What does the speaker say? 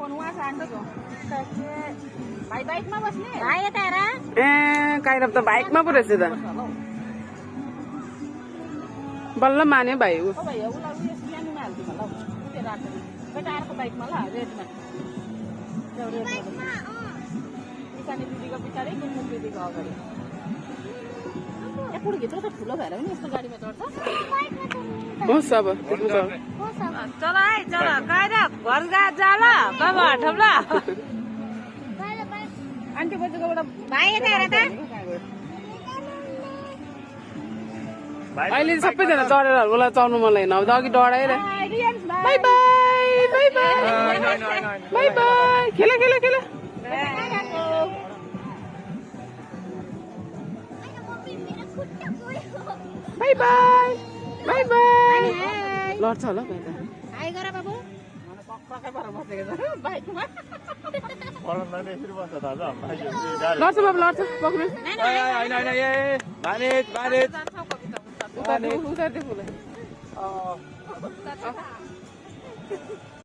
phone वहाँ से onto जो भाई बाइक में बसने भाइ यता हेर काइरब त बाइकमा पो रहेछ त बल्ल मान्यो भाइ ऊ ओ भाइ उसलाई उयो सानोमा हाल्दिउँ होला हौ त्यो राख्नु बेटा अर्को बाइकमा ल रेडमा किसानी दिदीको पछाडि कुन दिदीको अगाडि पुढे घेतो त ठुलो भएर पनि यस्तो गाडीमा चढ्छ होस् अब चल है चल गएर घर जा ल बाबा ठम्ला आन्टी बजेकोबाट भाइ यता हेर त अहिले सबैजना चढेर होला चढ्नु मन लागेन अब त अघि डढाएर by by by by by by खेल खेल खेल बाई बाई बाई बाई लड्छ होला हाई गर बाबु बाइकमा लड्छ बाबु लड्छ पक्नु उतार्दै फुल